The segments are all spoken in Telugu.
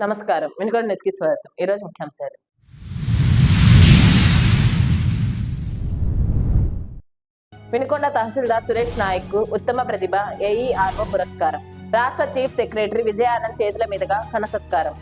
నమస్కారం. వినుకొండ న్యూస్‌కి స్వాగతం. ఈరోజు ముఖ్యాంశాలు. వినుకొండ తహసీల్దార్ సురేష్ నాయక్‌కు ఉత్తమ ప్రతిభ ఏఈఆర్ఓ పురస్కారం. రాష్ట్ర చీఫ్ సెక్రటరీ విజయానంద్ చేతుల మీదుగా ఘన సత్కారం.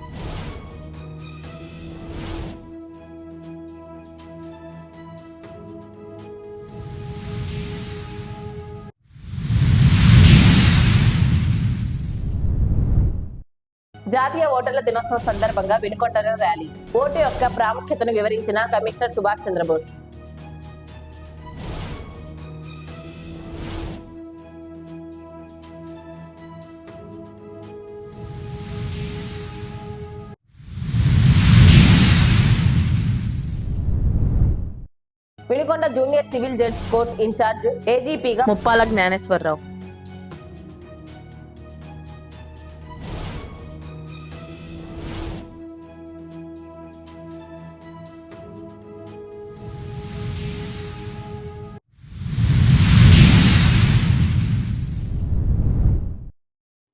జాతీయ ఓటర్ల దినోత్సవం సందర్భంగా వినుకొండలో ర్యాలీ. ఓటు యొక్క ప్రాముఖ్యతను వివరించిన commissioner Subhash Chandrabose. Vinukonda junior civil judge court incharge ఏజీపీగా ముప్పాల జ్ఞానేశ్వరరావు.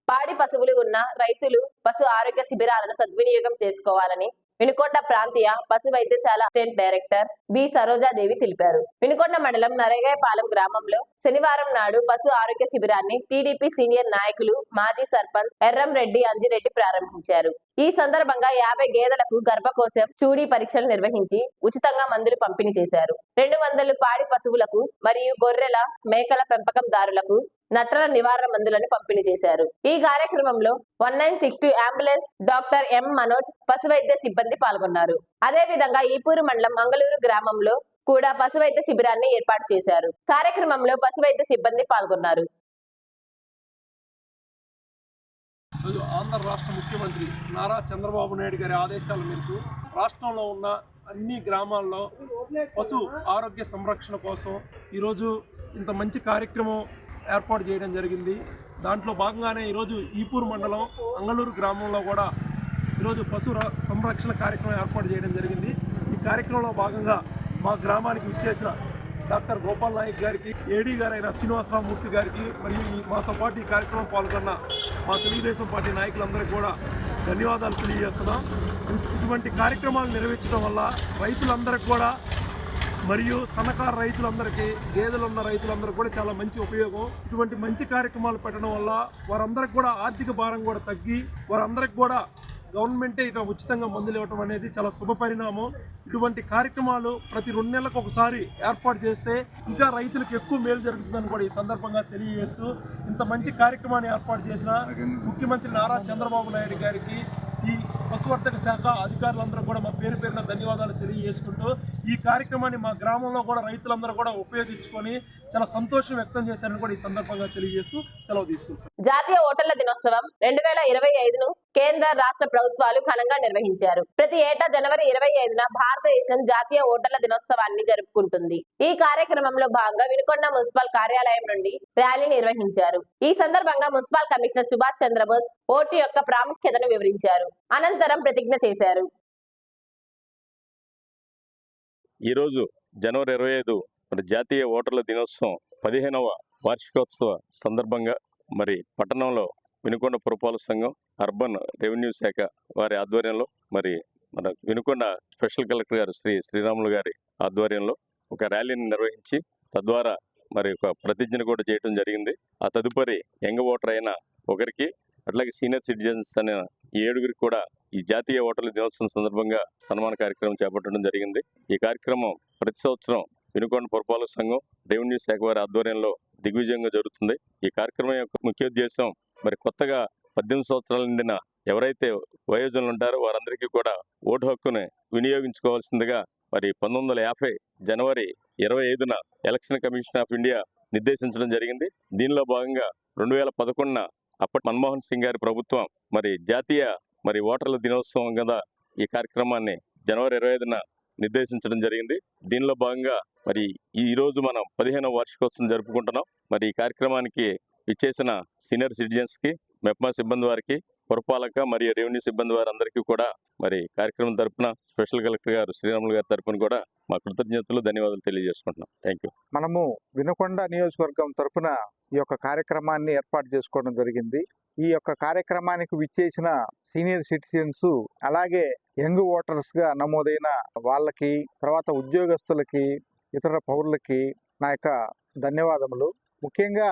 పాడి పశువులు ఉన్న రైతులు పశు ఆరోగ్య శిబిరాలను సద్వినియోగం చేసుకోవాలని వినుకొండ ప్రాంతీయ పశు వైద్యశాల అసిస్టెంట్ డైరెక్టర్ బి సరోజాదేవి తెలిపారు. వినుకొండ మండలం నరేగాయపాలెం గ్రామంలో శనివారం నాడు పశు ఆరోగ్య శిబిరాన్ని టీడీపీ సీనియర్ నాయకులు మాజీ సర్పంచ్ ఎర్రంరెడ్డి అంజిరెడ్డి ప్రారంభించారు. ఈ సందర్భంగా 50 గేదెలకు గర్భకోశం చూడీ పరీక్షలు నిర్వహించి ఉచితంగా మందులు పంపిణీ చేశారు. 200 పాడి పశువులకు మరియు గొర్రెల మేకల పెంపకందారులకు నట్టల నివారణ మందులను పంపిణీ చేశారు. ఈ కార్యక్రమంలో 1962 అంబులెన్స్ డాక్టర్ ఎం మనోజ్ పశు వైద్య సిబ్బంది పాల్గొన్నారు. అదే విధంగా ఈపూరు మండలం మంగళూరు గ్రామంలో కూడా పశు వైద్య శిబిరాన్ని ఏర్పాటు చేశారు. కార్యక్రమంలో పశు వైద్య సిబ్బంది పాల్గొన్నారు. ఆంధ్ర రాష్ట్ర ముఖ్యమంత్రి నారా చంద్రబాబు నాయుడు గారి ఆదేశాల మేరకు రాష్ట్రంలో ఉన్న అన్ని గ్రామాల్లో పశు ఆరోగ్య సంరక్షణ కోసం ఈరోజు ఇంత మంచి కార్యక్రమం ఏర్పాటు చేయడం జరిగింది. దాంట్లో భాగంగానే ఈరోజు ఈపూరు మండలం అంగళూరు గ్రామంలో కూడా ఈరోజు పశు సంరక్షణ కార్యక్రమం ఏర్పాటు చేయడం జరిగింది. ఈ కార్యక్రమంలో భాగంగా మా గ్రామానికి విచ్చేసిన డాక్టర్ గోపాల్ నాయక్ గారికి, ఏడీ గారైన శ్రీనివాసరామూర్తి గారికి, మరియు మాతో పాటు ఈ కార్యక్రమం పాల్గొన్న మా తెలుగుదేశం పార్టీ నాయకులందరికీ కూడా ధన్యవాదాలు తెలియజేస్తున్నాం. ఇటువంటి కార్యక్రమాలు నిర్వహించడం వల్ల రైతులందరికీ కూడా మరియు సన్నకారు రైతులందరికీ, గేదెలు ఉన్న రైతులందరికీ కూడా చాలా మంచి ఉపయోగం. ఇటువంటి మంచి కార్యక్రమాలు పెట్టడం వల్ల వారందరికి కూడా ఆర్థిక భారం కూడా తగ్గి వారందరికి కూడా గవర్నమెంటే ఇక ఉచితంగా మందులు ఇవ్వటం అనేది చాలా శుభ పరిణామం. ఇటువంటి కార్యక్రమాలు ప్రతి 2 నెలలకు ఒకసారి ఏర్పాటు చేస్తే ఇంకా రైతులకు ఎక్కువ మేలు జరుగుతుందని కూడా ఈ సందర్భంగా తెలియజేస్తూ, ఇంత మంచి కార్యక్రమాన్ని ఏర్పాటు చేసిన ముఖ్యమంత్రి నారా చంద్రబాబు నాయుడు గారికి, ఈ పశువర్ధక శాఖ అధికారులందరూ కూడా మా పేరు పేరున ధన్యవాదాలు తెలియజేసుకుంటూ, ఈ కార్యక్రమాన్ని మా గ్రామంలో కూడా రైతులందరూ కూడా ఉపయోగించుకొని చాలా సంతోషం వ్యక్తం చేశారని కూడా ఈ సందర్భంగా తెలియజేస్తూ సెలవు తీసుకుంటాం. జాతీయ ఓటర్ల దినోత్సవం 2025ను కేంద్ర రాష్ట్ర ప్రభుత్వాలు ఘనంగా నిర్వహించారు. ప్రతి ఏటా జనవరి 25న భారతదేశం జాతీయ ఓటర్ల దినోత్సవాన్ని జరుపుకుంటుంది. ఈ కార్యక్రమంలో భాగంగా వినుకొండ మున్సిపల్ కార్యాలయం నుండి ర్యాలీ నిర్వహించారు. ఈ సందర్భంగా municipal commissioner Subhash Chandrabose vote యొక్క ప్రాముఖ్యతను వివరించారు. అనంతరం ప్రతిజ్ఞ చేశారు. ఈరోజు జనవరి 25 జాతీయ ఓటర్ల దినోత్సవం 15వ వార్షికోత్సవ సందర్భంగా పట్టణంలో వినుకొండ పురపాలక సంఘం, అర్బన్ రెవెన్యూ శాఖ వారి ఆధ్వర్యంలో మన వినుకొండ స్పెషల్ కలెక్టర్ గారు శ్రీరాములు గారి ఆధ్వర్యంలో ఒక ర్యాలీని నిర్వహించి తద్వారా ఒక ప్రతిజ్ఞను కూడా చేయడం జరిగింది. ఆ తదుపరి యంగ్ ఓటర్ అయిన ఒకరికి, అట్లాగే సీనియర్ సిటిజన్స్ అనే 7గురికి కూడా ఈ జాతీయ ఓటర్ల దినోత్సవం సందర్భంగా సన్మాన కార్యక్రమం చేపట్టడం జరిగింది. ఈ కార్యక్రమం ప్రతి సంవత్సరం వినుకొండ పురపాలక సంఘం, రెవెన్యూ శాఖ వారి ఆధ్వర్యంలో దిగ్విజయంగా జరుగుతుంది. ఈ కార్యక్రమం యొక్క ముఖ్య ఉద్దేశం కొత్తగా 18 సంవత్సరాల నిండిన ఎవరైతే వయోజనులు ఉంటారో వారందరికీ కూడా ఓటు హక్కుని వినియోగించుకోవాల్సిందిగా 1950 జనవరి 25న ఎలక్షన్ కమిషన్ ఆఫ్ ఇండియా నిర్దేశించడం జరిగింది. దీనిలో భాగంగా 2011న అప్పటి మన్మోహన్ సింగ్ గారి ప్రభుత్వం జాతీయ ఓటర్ల దినోత్సవం కదా ఈ కార్యక్రమాన్ని జనవరి 25న నిర్దేశించడం జరిగింది. దీనిలో భాగంగా ఈ రోజు మనం 15వ వార్షికోత్సవం జరుపుకుంటున్నాం. ఈ కార్యక్రమానికి ఇచ్చేసిన సీనియర్ సిటిజన్స్ కి, మెప్మా సిబ్బంది వారికి, పురపాలక మరియు రెవెన్యూ సిబ్బంది వారందరికీ కూడా మరి కార్యక్రమం తరపున స్పెషల్ కలెక్టర్ గారు శ్రీరాములు గారి తరపున కూడా మా కృతజ్ఞతలు ధన్యవాదాలు తెలియజేసుకుంటున్నాం. Thank you. మనము వినుకొండ నియోజకవర్గం తరపున ఈ యొక్క కార్యక్రమాన్ని ఏర్పాటు చేసుకోవడం జరిగింది. ఈ యొక్క కార్యక్రమానికి విచ్చేసిన సీనియర్ సిటిజన్స్, అలాగే యంగ్ ఓటర్స్ గా నమోదైన వాళ్ళకి, తర్వాత ఉద్యోగస్తులకి, ఇతర పౌరులకి నా యొక్క ధన్యవాదములు. ముఖ్యంగా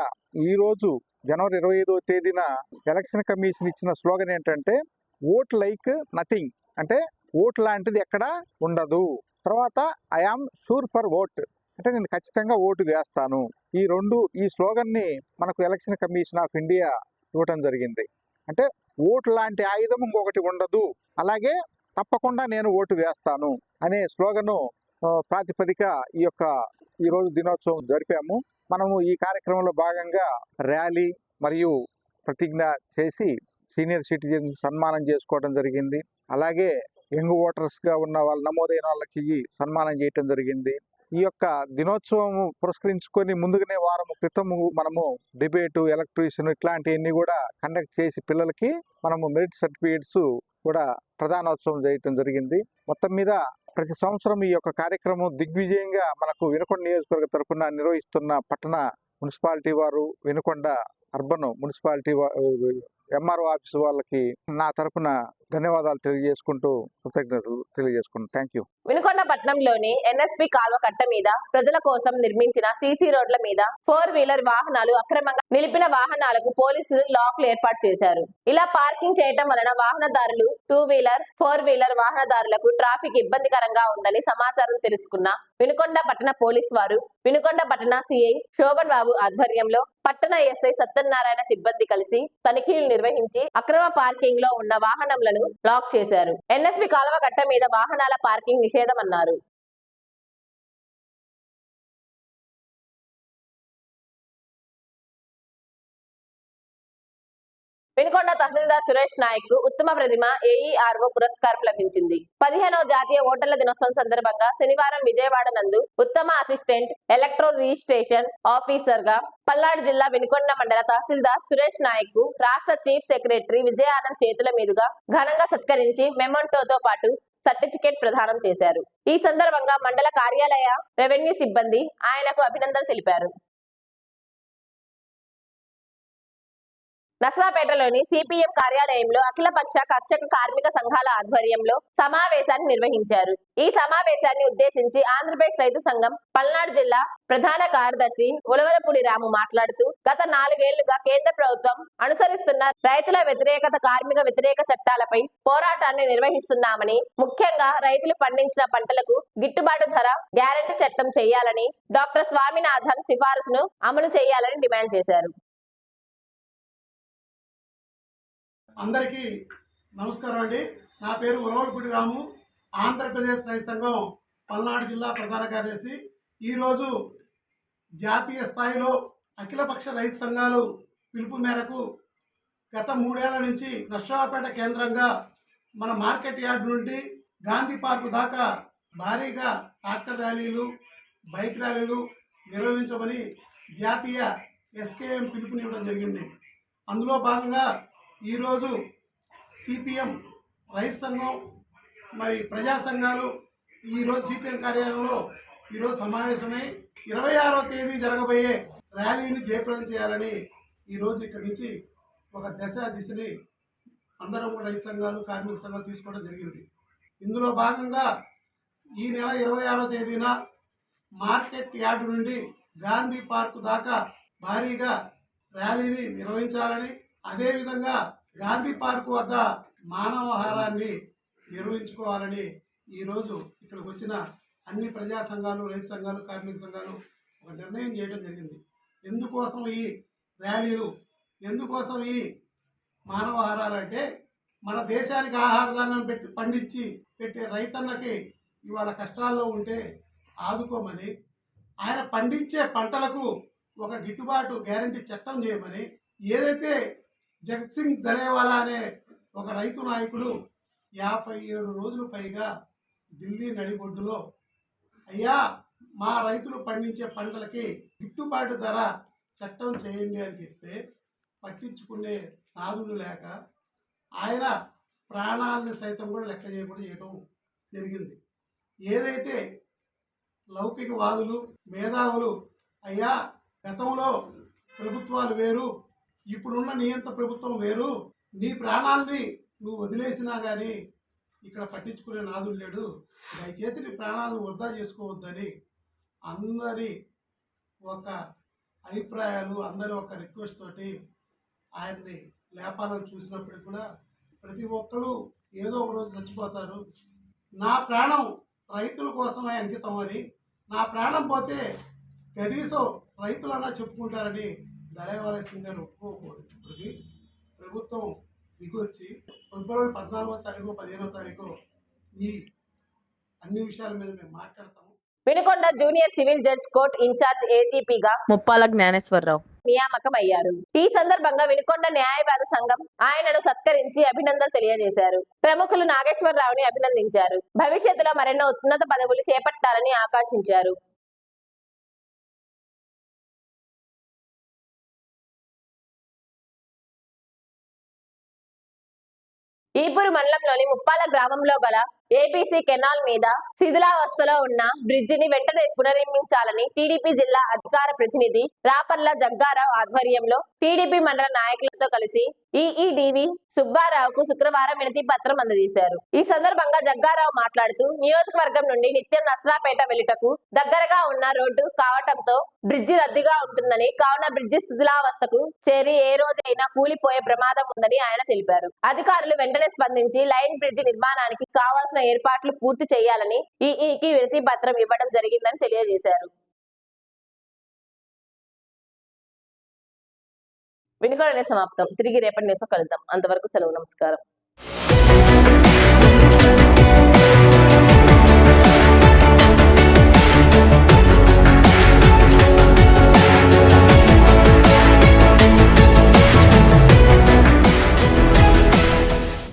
ఈరోజు జనవరి 25వ తేదీన ఎలక్షన్ కమిషన్ ఇచ్చిన స్లోగన్ ఏంటంటే ఓట్ లైక్ నథింగ్, అంటే ఓట్ లాంటిది ఎక్కడా ఉండదు. తర్వాత I am sure for vote, అంటే నేను ఖచ్చితంగా ఓటు వేస్తాను. ఈ స్లోగన్ని మనకు ఎలక్షన్ కమిషన్ ఆఫ్ ఇండియా ఇవ్వటం జరిగింది. అంటే ఓటు లాంటి ఆయుధం ఇంకొకటి ఉండదు, అలాగే తప్పకుండా నేను ఓటు వేస్తాను అనే స్లోగను ప్రాతిపదిక ఈరోజు దినోత్సవం జరిపాము. మనము ఈ కార్యక్రమంలో భాగంగా ర్యాలీ మరియు ప్రతిజ్ఞ చేసి సీనియర్ సిటిజన్స్ సన్మానం చేసుకోవడం జరిగింది. అలాగే యంగ్ ఓటర్స్గా ఉన్న వాళ్ళు, నమోదైన వాళ్ళకి సన్మానం చేయటం జరిగింది. ఈ యొక్క దినోత్సవం పురస్కరించుకొని ముందుగానే వారం క్రితము మనము డిబేటు, ఎలక్ట్రీషియన్ ఇట్లాంటివన్నీ కూడా కండక్ట్ చేసి పిల్లలకి మనము మెరిట్ సర్టిఫికేట్స్ కూడా ప్రధానోత్సవం చేయటం జరిగింది. మొత్తం మీద ప్రతి సంవత్సరం ఈ యొక్క కార్యక్రమం దిగ్విజయంగా మనకు వినుకొండ నియోజకవర్గ తరఫున నిర్వహిస్తున్న పట్టణ మున్సిపాలిటీ వారు, Vinukonda urban municipality MRO office వాళ్ళకి నా తరఫున ధన్యవాదాలు తెలియజేసుకుంటూ కృతజ్ఞతలు తెలియజేసుకుంటాను. Thank you. వినుకొండ పట్టణంలోని ఎన్ఎస్పి కాల్వ కట్ట మీద ప్రజల కోసం నిర్మించిన సీసీ రోడ్ల మీద 4 వీలర్ వాహనాలు అక్రమంగా నిలిపిన వాహనాలకు పోలీసులు లాక్లు ఏర్పాటు చేశారు. ఇలా పార్కింగ్ చేయటం వలన వాహనదారులు 2 వీలర్ 4 వీలర్ వాహనదారులకు ట్రాఫిక్ ఇబ్బందికరంగా ఉందని సమాచారం తెలుసుకున్న వినుకొండ పట్టణ పోలీసు వారు వినుకొండ పట్టణ సిఐ శోభన్ బాబు ఆధ్వర్యంలో పట్టణ ఎస్ఐ సత్యనారాయణ సిబ్బంది కలిసి తనిఖీలు నిర్వహించి అక్రమ పార్కింగ్ లో ఉన్న వాహనములను లాక్ చేశారు. ఎన్ఎస్పి కాలువ కట్ట మీద వాహనాల పార్కింగ్ నిషేధం అన్నారు. వినుకొండ తహసీల్దార్ సురేష్ నాయక్ కు ఉత్తమ ప్రతిమ ఏఈఆర్ఓ పురస్కారం లభించింది. 15వ జాతీయ ఓటర్ల దినోత్సవం సందర్భంగా శనివారం విజయవాడ నందు ఉత్తమ అసిస్టెంట్ ఎలక్ట్రో రిజిస్ట్రేషన్ ఆఫీసర్ గా పల్నాడు జిల్లా వినుకొండ మండల తహసీల్దార్ సురేష్ నాయక్ కు రాష్ట్ర చీఫ్ సెక్రటరీ విజయానంద్ చేతుల మీదుగా ఘనంగా సత్కరించి మెమోంటోతో పాటు సర్టిఫికేట్ ప్రదానం చేశారు. ఈ సందర్భంగా మండల కార్యాలయ రెవెన్యూ సిబ్బంది ఆయనకు అభినందనలు తెలిపారు. నర్సరావుపేటలోని సిపిఎం కార్యాలయంలో అఖిలపక్ష కర్షక కార్మిక సంఘాల ఆధ్వర్యంలో సమావేశాన్ని నిర్వహించారు. ఈ సమావేశాన్ని ఉద్దేశించి ఆంధ్రప్రదేశ్ రైతు సంఘం పల్నాడు జిల్లా ప్రధాన కార్యదర్శి ఉలవలపూడి రాము మాట్లాడుతూ గత 4 ఏళ్లుగా కేంద్ర ప్రభుత్వం అనుసరిస్తున్న రైతుల వ్యతిరేకత, కార్మిక వ్యతిరేక చట్టాలపై పోరాటాన్ని నిర్వహిస్తున్నామని, ముఖ్యంగా రైతులు పండించిన పంటలకు గిట్టుబాటు ధర గ్యారెంటీ చట్టం చేయాలని, డాక్టర్ స్వామినాథన్ సిఫారసును అమలు చేయాలని డిమాండ్ చేశారు. అందరికీ నమస్కారం అండి. నా పేరు ఉలవలపూడి రాము, ఆంధ్రప్రదేశ్ రైతు సంఘం పల్నాడు జిల్లా ప్రధాన కార్యదర్శి. ఈరోజు జాతీయ స్థాయిలో అఖిలపక్ష రైతు సంఘాలు పిలుపు మేరకు గత 3 ఏళ్ల నుంచి నర్సరావుపేట కేంద్రంగా మన మార్కెట్ యార్డ్ నుండి గాంధీ పార్కు దాకా భారీగా ట్రాక్టర్ ర్యాలీలు, బైక్ ర్యాలీలు నిర్వహించమని జాతీయ ఎస్కేఎం పిలుపునివ్వడం జరిగింది. అందులో భాగంగా ఈరోజు సిపిఎం రైతు సంఘం మరి ప్రజా సంఘాలు ఈరోజు సిపిఎం కార్యాలయంలో ఈరోజు సమావేశమై 26వ తేదీ జరగబోయే ర్యాలీని జయప్రదం చేయాలని ఈరోజు ఇక్కడి నుంచి ఒక దిశని అందరం రైతు సంఘాలు, కార్మిక సంఘాలు తీసుకోవడం జరిగింది. ఇందులో భాగంగా ఈ నెల 26వ తేదీన మార్కెట్ యార్డ్ నుండి గాంధీ పార్కు దాకా భారీగా ర్యాలీని నిర్వహించాలని, అదేవిధంగా గాంధీ పార్కు వద్ద మానవహారాన్ని నిర్వహించుకోవాలని ఈరోజు ఇక్కడికి వచ్చిన అన్ని ప్రజా సంఘాలు, రైతు సంఘాలు, కార్మిక సంఘాలు ఒక నిర్ణయం చేయడం జరిగింది. ఎందుకోసం ఈ ర్యాలీలు, ఎందుకోసం ఈ మానవహారాలు అంటే మన దేశానికి ఆహారదానం పండించి పెట్టే రైతన్నకి ఇవాళ కష్టాల్లో ఉంటే ఆదుకోమని, ఆయన పండించే పంటలకు ఒక గిట్టుబాటు గ్యారంటీ చట్టం చేయమని, ఏదైతే జగత్ సింగ్ దళేవాలా అనే ఒక రైతు నాయకుడు 57 రోజులు పైగా ఢిల్లీ నడిబొడ్డులో అయ్యా మా రైతులు పండించే పంటలకి గిట్టుబాటు ధర చట్టం చేయండి అని చెప్తే పట్టించుకునే నాదులు లేక ఆయన ప్రాణాలని సైతం కూడా లెక్క చేయకుండా చేయడం జరిగింది. ఏదైతే లౌకికవాదులు మేధావులు అయ్యా గతంలో ప్రభుత్వాలు వేరు, ఇప్పుడున్న నియంత్ర ప్రభుత్వం వేరు, నీ ప్రాణాలని నువ్వు వదిలేసినా కానీ ఇక్కడ పట్టించుకునే నాదుడు లేడు, దయచేసి నీ ప్రాణాలను వృధా చేసుకోవద్దని అందరి ఒక అభిప్రాయాలు, అందరి ఒక రిక్వెస్ట్ తోటి ఆయన్ని లేపాలని చూసినప్పటికి కూడా ప్రతి ఒక్కరు ఏదో ఒక రోజు చచ్చిపోతారు, నా ప్రాణం రైతుల కోసమే అంకితం అని, నా ప్రాణం పోతే కనీసం రైతులన్నా చెప్పుకుంటారని దళవాల్సిందే ఒప్పుకోకూడదు. ఇప్పటికి ప్రభుత్వం దిగొచ్చి ఫిబ్రవరి 14వ తారీఖు 15వ తారీఖు ఈ అన్ని విషయాల మీద మేము మాట్లాడతాము. Vinukonda junior civil judge court incharge ఏజీపీగా ముప్పాల జ్ఞానేశ్వరరావు నియామకం అయ్యారు. ఈ సందర్భంగా వినుకొండ న్యాయవాద సంఘం ఆయనను సత్కరించి అభినందనలు తెలియజేశారు. ప్రముఖులు నాగేశ్వరరావుని అభినందించారు. భవిష్యత్తులో మరెన్నో ఉన్నత పదవులు చేపట్టాలని ఆకాంక్షించారు. ఈపూరు మండలంలోని ముప్పాల గ్రామంలో గల ఏబీసీ కెనాల్ మీద శిథిలావస్థలో ఉన్న బ్రిడ్జిని వెంటనే పునర్నిర్మించాలని టీడీపీ జిల్లా అధికార ప్రతినిధి రాపర్ల జగ్గారావు ఆధ్వర్యంలో టీడీపీ మండల నాయకులతో కలిసి ఈఈడివి సుబ్బారావుకు శుక్రవారం వినతి పత్రం అందజేశారు. ఈ సందర్భంగా జగ్గారావు మాట్లాడుతూ నియోజకవర్గం నుండి నిత్యం నస్రాపేట వెళ్లుటకు దగ్గరగా ఉన్న రోడ్డు కావటంతో బ్రిడ్జి రద్దీగా ఉంటుందని, కావున బ్రిడ్జి శిథిలావస్థకు చేరి ఏ రోజైనా కూలిపోయే ప్రమాదం ఉందని ఆయన తెలిపారు. అధికారులు వెంటనే స్పందించి లైన్ బ్రిడ్జి నిర్మాణానికి కావాల్సిన ఏర్పాట్లు పూర్తి చేయాలని ఈఈకి వినతి పత్రం ఇవ్వడం జరిగిందని తెలియజేశారు. వినుకొండ సమాప్తం. తిరిగి రేపటి న్యూస్ కలుద్దాం. అంతవరకు సెలవు. నమస్కారం.